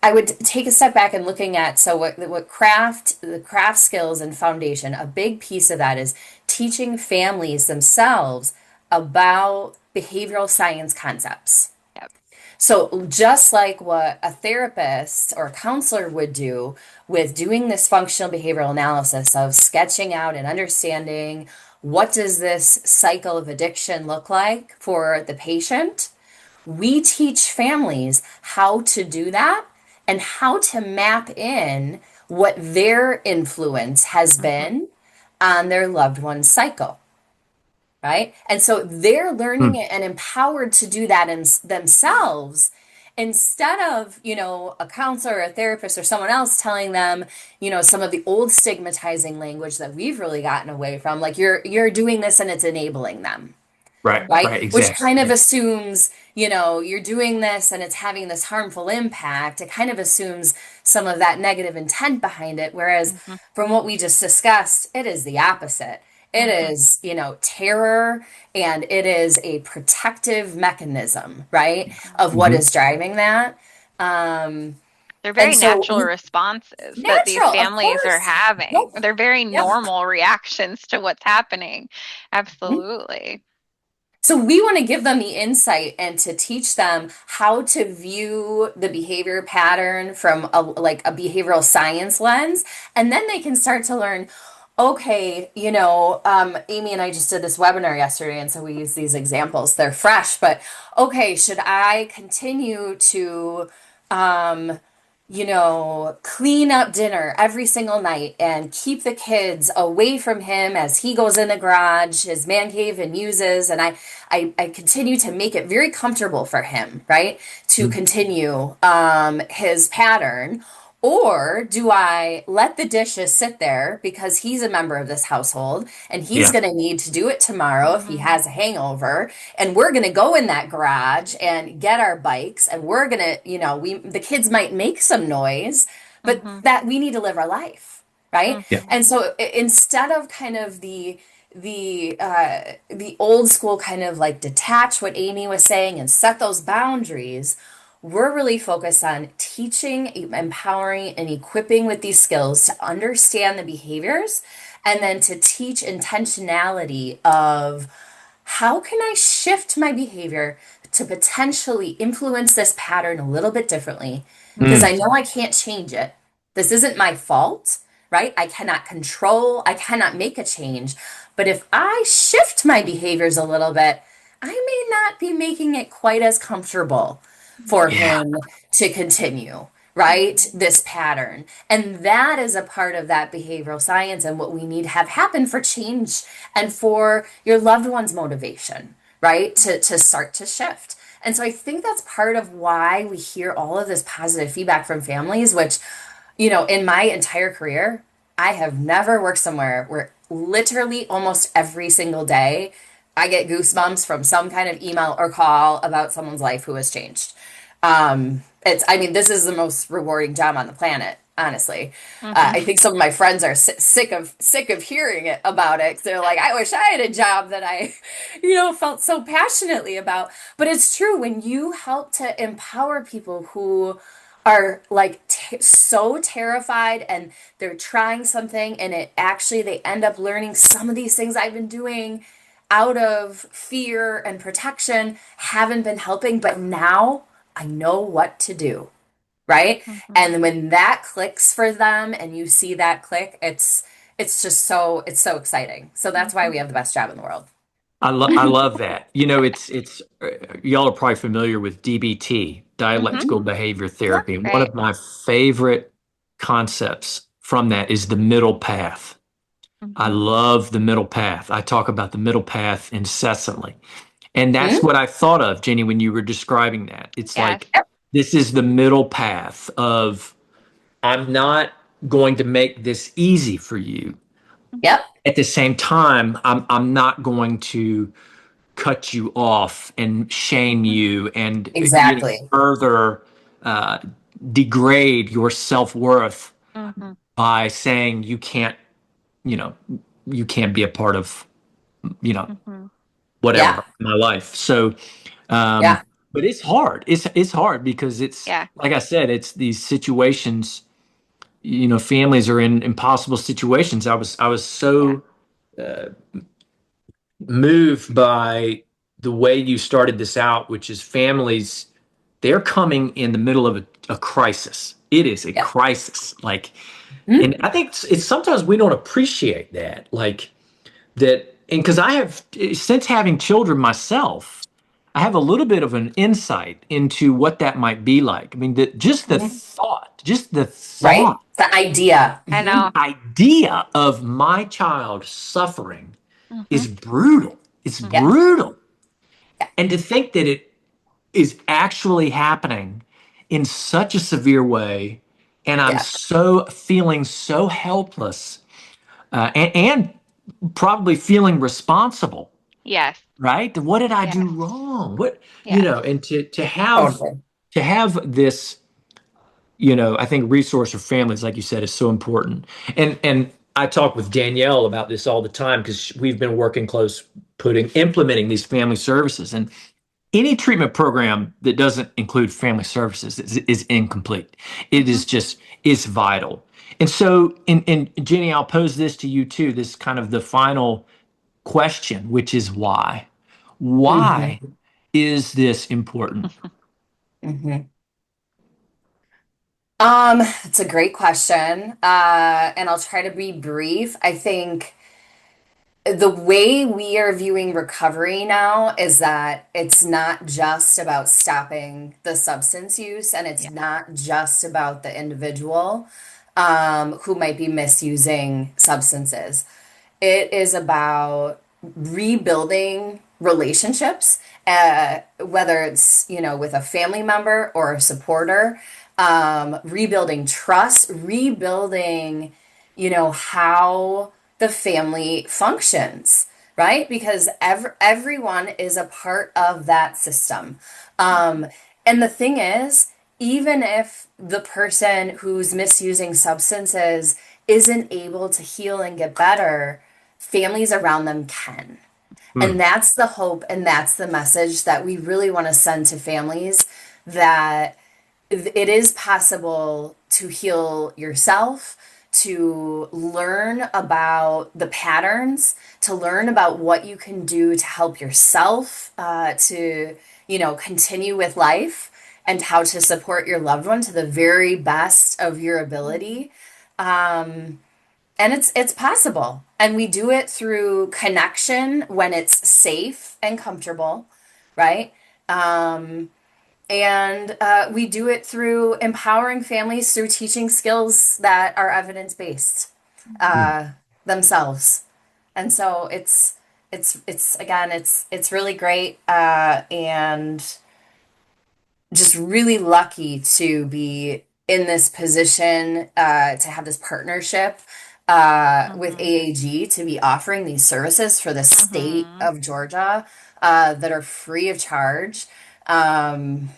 I would take a step back and looking at so what the craft skills and foundation, a big piece of that is teaching families themselves about behavioral science concepts. Yep. So, just like what a therapist or a counselor would do with doing this functional behavioral analysis of sketching out and understanding what does this cycle of addiction look like for the patient, we teach families how to do that and how to map in what their influence has Mm-hmm. been on their loved one's cycle, right? And so they're learning Hmm. it and empowered to do that in themselves instead of, a counselor or a therapist or someone else telling them, some of the old stigmatizing language that we've really gotten away from, like you're doing this and it's enabling them, Right. Mm-hmm. right? Right. Which Exactly. kind of Yeah. assumes, you're doing this and it's having this harmful impact. It kind of assumes some of that negative intent behind it. Whereas Mm-hmm. from what we just discussed, it is the opposite. It Mm-hmm. is, terror and it is a protective mechanism, right? Of what Hmm. is driving that. Um, They're and very so natural responses that these natural, of families are course. having. Yep. They're very Yep. normal reactions to what's happening. Absolutely. So we want to give them the insight and to teach them how to view the behavior pattern from a behavioral science lens, and then they can start to learn. Okay, Amy and I just did this webinar yesterday, and so we use these examples. They're fresh, but okay, should I continue to um, clean up dinner every single night and keep the kids away from him as he goes in the garage, his man cave, and uses. And I continue to make it very comfortable for him, right? To continue his pattern. Or do I let the dishes sit there because he's a member of this household and he's Yeah. going to need to do it tomorrow if he Mhm. has a hangover, and we're going to go in that garage and get our bikes, and we're going to, the kids might make some noise, but Mhm. that we need to live our life, right? Yeah. Mhm. And so instead of kind of the old school kind of like detach what Amy was saying and set those boundaries, we're really focused on teaching, empowering, and equipping with these skills to understand the behaviors and then to teach intentionality of how can I shift my behavior to potentially influence this pattern a little bit differently? Because Mm. I know I can't change it. This isn't my fault, right? I cannot control, I cannot make a change. But if I shift my behaviors a little bit, I may not be making it quite as comfortable for Mhm. Yeah. him to continue, right? Mhm. This pattern. And that is a part of that behavioral science and what we need to have happen for change and for your loved one's motivation, right? To start to shift. And so I think that's part of why we hear all of this positive feedback from families, which, in my entire career, I have never worked somewhere where literally almost every single day I get goosebumps from some kind of email or call about someone's life who has changed. I mean, this is the most rewarding job on the planet, honestly. Mhm. I think some of my friends are sick of hearing it about it. 'Cause they're like, I wish I had a job that I, felt so passionately about. But it's true when you help to empower people who are like so terrified and they're trying something and it actually they end up learning some of these things I've been doing out of fear and protection haven't been helping, but now I know what to do, right? Mhm. And when that clicks for them and you see that click, it's just so exciting. So that's why we Mhm. have the best job in the world. I love that. Y'all are probably familiar with DBT, Mhm. dialectical behavior Yep. therapy. And one Right. of my favorite concepts from that is the middle path. I Mhm. love the middle path. I talk about the middle path incessantly. And that's Mhm. what I thought of, Jenny, when you were describing that. It's Yes. like this is the middle path of I'm not going to make this easy for you. Yep. At the same time, I'm not going to cut you off and shame Mhm. you and Exactly. further uh, degrade your self-worth Mhm. by saying you know, you can't be a part of, you know, Mhm. Yeah. whatever my life. So, Yeah. but it's hard. It's hard because it's Yeah. like I said, it's these situations. Families are in impossible situations. I was Yeah. so moved by the way you started this out, which is families, they're coming in the middle of a crisis. It is a Yep. crisis. Like, Mhm. and I think it's sometimes we don't appreciate that. Like that, and because I have, since having children myself, I have a little bit of an insight into what that might be like. I mean, Mhm. just the Right? thought, The idea. I Mhm. know. idea of my child suffering Mhm. is brutal. It's Yep. Mhm. brutal. And to think that it is actually happening in such a severe way, and I'm Yeah. so feeling so helpless, and probably feeling responsible, Yes. right? What did I do Yes. wrong? What, Yes. and to have Totally. this, I think resource for families, like you said, is so important. And I talk with Danielle about this all the time because we've been working close, implementing these family services. And any treatment program that doesn't include family services is incomplete. It Mhm. is just is vital. And so, and Jenny, I'll pose this to you too. This kind of the final question, which is why? Why Hmm. is this important? Hmm. It's a great question. And I'll try to be brief. I think the way we are viewing recovery now is that it's not just about stopping the substance use and it's Yeah. not just about the individual who might be misusing substances. It is about rebuilding relationships, whether it's, with a family member or a supporter, rebuilding trust, rebuilding, how the family functions, right? Because everyone is a part of that system. Um, and the thing is, even if the person who's misusing substances isn't able to heal and get better, families around them can. Hmm. And that's the hope and that's the message that we really want to send to families, that it is possible to heal yourself, to learn about the patterns, to learn about what you can do to help yourself, to, continue with life, and how to support your loved one to the very best of your ability. And it's possible. And we do it through connection when it's safe and comfortable, right? And we do it through empowering families through teaching skills that are evidence-based Hmm. uh, themselves. And so it's again, it's really great, and just really lucky to be in this position, to have this partnership with Mm-hmm. AAG, to be offering these services for the state Mm-hmm. of Georgia, that are free of charge. Um,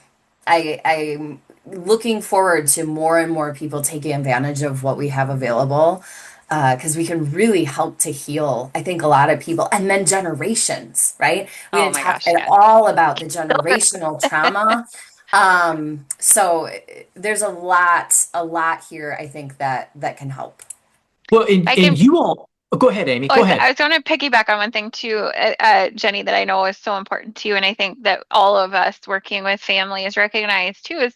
I'm looking forward to more and more people taking advantage of what we have available, because we can really help to heal, I think, a lot of people and then generations, right? We Oh didn't my talk gosh, at yes. all about the generational trauma. So there's a lot here, I think, that can help. Well, I and can you all, oh, go ahead, Amy. Oh, Go ahead. I was going to piggyback on one thing too, Jenny, that I know is so important to you, and I think that all of us working with families recognize too, is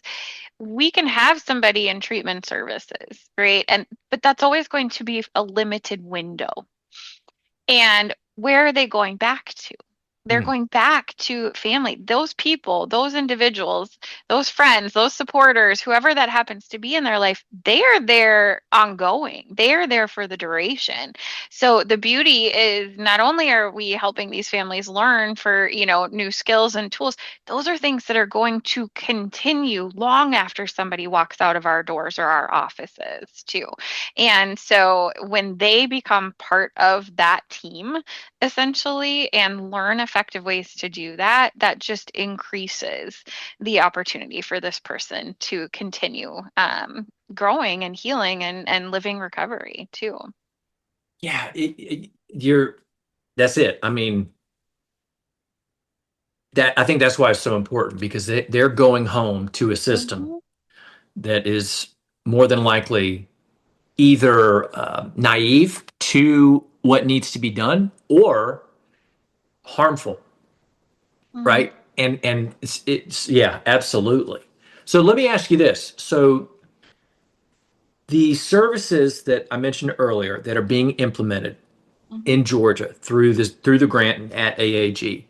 we can have somebody in treatment services, right? But that's always going to be a limited window. And where are they going back to? They're Hmm. going back to family. Those people, those individuals, those friends, those supporters, whoever that happens to be in their life, they are there ongoing. They are there for the duration. So the beauty is not only are we helping these families learn for, new skills and tools, those are things that are going to continue long after somebody walks out of our doors or our offices too. And so when they become part of that team, essentially, and learn effective ways to do that, that just increases the opportunity for this person to continue growing and healing and living recovery too. Yeah, that's it. I mean, that I think that's why it's so important because they're going home to a system Mhm. that is more than likely either naive to what needs to be done or harmful, Mhm. right? And it's yeah, absolutely. So let me ask you this. So the services that I mentioned earlier that are being implemented Mhm. in Georgia through the grant at AAG.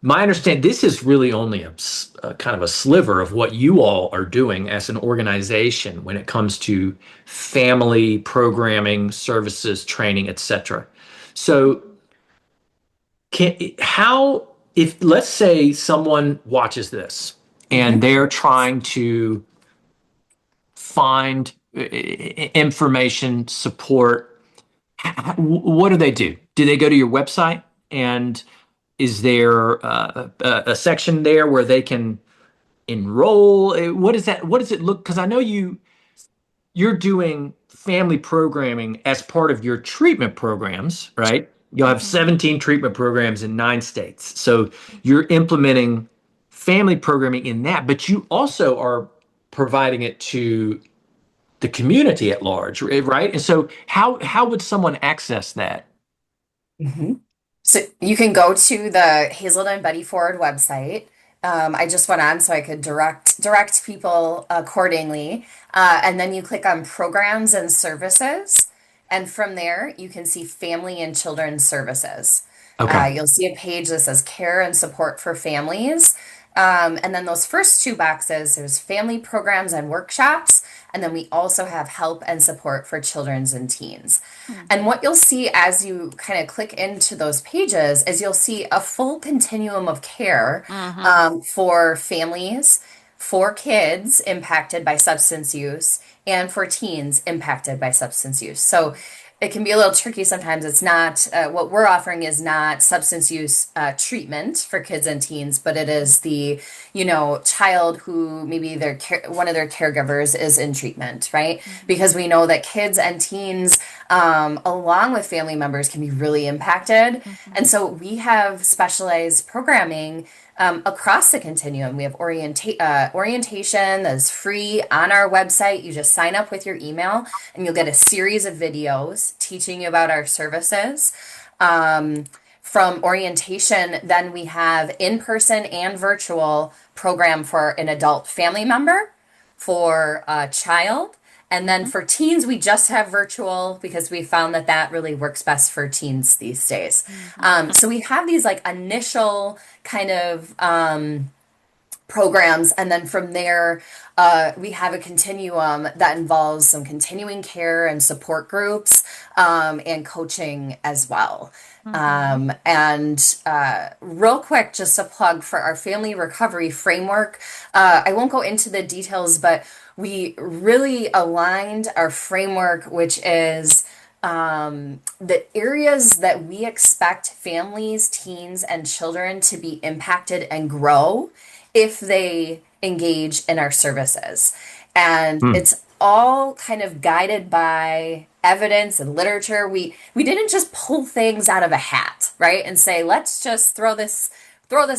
My understanding, this is really only a kind of a sliver of what you all are doing as an organization when it comes to family programming, services, training, etc. So, how if let's say someone watches this and Mhm. they're trying to find information, support, what do they do? Do they go to your website and is there a section there where they can enroll? What is that? What does it look? Because I know you're doing family programming as part of your treatment programs, right? You'll have Mhm. 17 treatment programs in 9 states. So you're implementing family programming in that, but you also are providing it to the community at large, right? And so how would someone access that? Mhm. So you can go to the Hazelden Betty Ford website. I just went on so I could direct people accordingly. And then you click on programs and services. And from there, you can see family and children's services. Okay. You'll see a page that says care and support for families. And then those first two boxes, there's family programs and workshops. And then we also have help and support for children's and teens. And what you'll see as you kind of click into those pages is you'll see a full continuum of care, Mhm. for families. for kids impacted by substance use and for teens impacted by substance use. So it can be a little tricky sometimes. It's not what we're offering is not substance use treatment for kids and teens, but it is the, child who maybe one of their caregivers is in treatment, right? Because we know that kids and teens, along with family members, can be really impacted. And so we have specialized programming across the continuum. We have orientation that's free on our website. You just sign up with your email and you'll get a series of videos teaching you about our services. From orientation, then we have in-person and virtual program for an adult family member, for a child. And then for teens, we just have virtual because we found that that really works best for teens these days. So we have these like initial kind of programs, and then from there, we have a continuum that involves some continuing care and support groups and coaching as well. And real quick, just a plug for our family recovery framework. I won't go into the details, but we really aligned our framework, which is the areas that we expect families, teens, and children to be impacted and grow if they engage in our services. And Hmm. it's all kind of guided by evidence and literature. We didn't just pull things out of a hat, right? And say, let's just throw this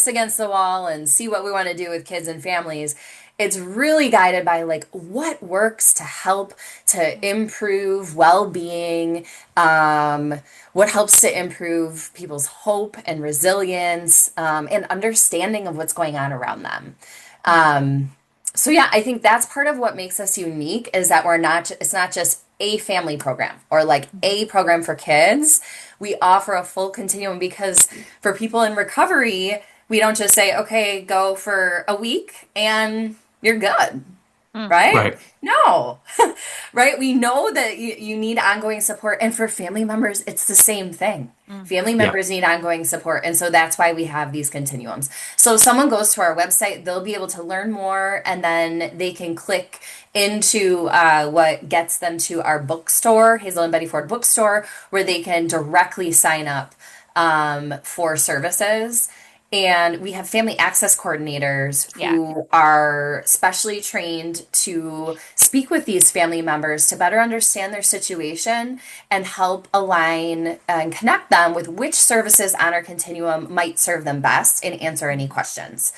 against the wall and see what we want to do with kids and families. It's really guided by like what works to help to improve well-being, what helps to improve people's hope and resilience, and understanding of what's going on around them. So yeah, I think that's part of what makes us unique is that it's not just a family program or like a program for kids. We offer a full continuum because for people in recovery, we don't just say, okay, go for a week and you're good, right? Right. No, right? We know that you need ongoing support. And for family members, it's the same thing. Family Yeah. members need ongoing support. And so that's why we have these continuums. So if someone goes to our website, they'll be able to learn more and then they can click into what gets them to our bookstore, Hazelden Betty Ford bookstore, where they can directly sign up for services. And we have family access coordinators Yeah. who are specially trained to speak with these family members to better understand their situation and help align and connect them with which services on our continuum might serve them best and answer any questions.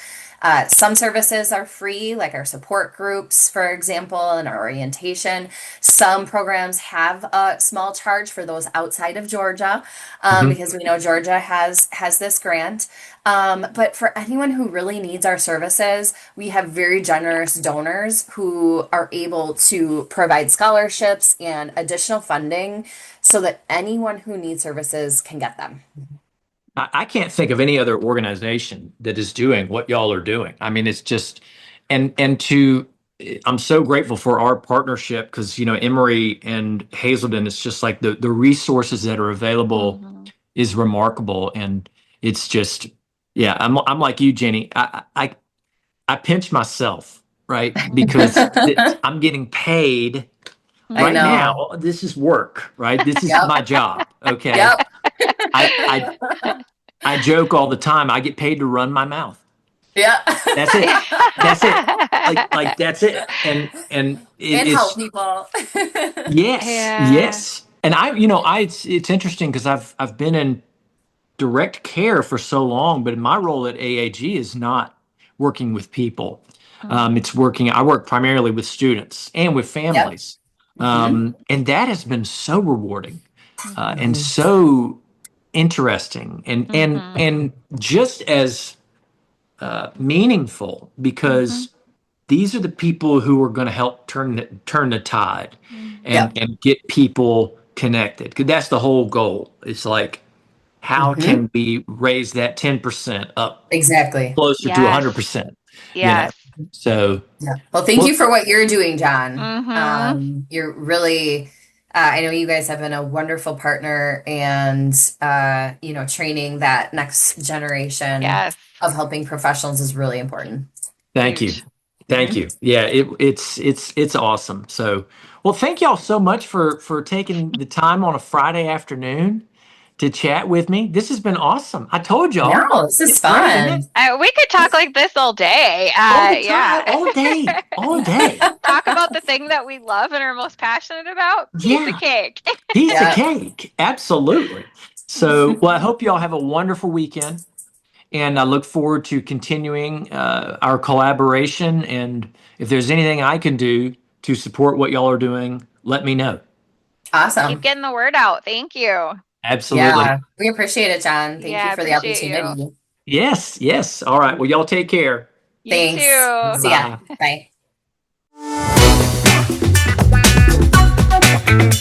Some services are free, like our support groups, for example, and our orientation. Some programs have a small charge for those outside of Georgia, Hmm. because we know Georgia has this grant. But for anyone who really needs our services, we have very generous donors who are able to provide scholarships and additional funding so that anyone who needs services can get them. I can't think of any other organization that is doing what y'all are doing. I mean, it's just, and I'm so grateful for our partnership because, Emory and Hazelden, it's just like the resources that are available Mhm. is remarkable. And it's just, yeah, I'm like you, Jenny. I pinch myself, right? Because I'm getting paid I right Mhm. now. know. This is work, right? This is Yep. my job. Okay. Yep. I, I I joke all the time. I get paid to run my mouth. Yeah. That's it. That's it. Like that's it. And And help it's people. yes, Yeah. yes. And it's interesting because I've been in direct care for so long, but my role at AAG is not working with people. Mhm. I work primarily with students and with Yep. families. Hmm. And that has been so rewarding and Hmm. so interesting Mhm. and just as meaningful Mhm. because these are the people who are going to help turn the tide Mhm. Yep. and get people connected. 'Cause that's the whole goal. It's like, how Hmm. can we raise that 10% up Exactly. closer to Yes. 100%? You know, Yes. so Yeah. Well, thank well, you for what you're doing, John. Mhm. You're really, I know you guys have been a wonderful partner and, training that next generation Yes. of helping professionals is really important. thank you. Huge. Thank you. Yeah, it's awesome. So, well, thank y'all so much for taking the time on a Friday afternoon to chat with me. This has been awesome. I told y'all, No, this is it's great, isn't it? fun. We could talk like this all day. All the time, Yeah. all day, all day. Talk about the thing that we love and are most passionate about. Piece of Yeah, cake. piece of Yeah. cake. Absolutely. So, well, I hope y'all have a wonderful weekend, and I look forward to continuing our collaboration. And if there's anything I can do to support what y'all are doing, let me know. Keep Awesome. getting the word out. Thank you. Absolutely. Yeah, we appreciate it, John. Thank Yeah, you I for the appreciate you. opportunity. Yes, yes. All right. Well, y'all take care. You Thanks. too. See ya. Bye. Bye.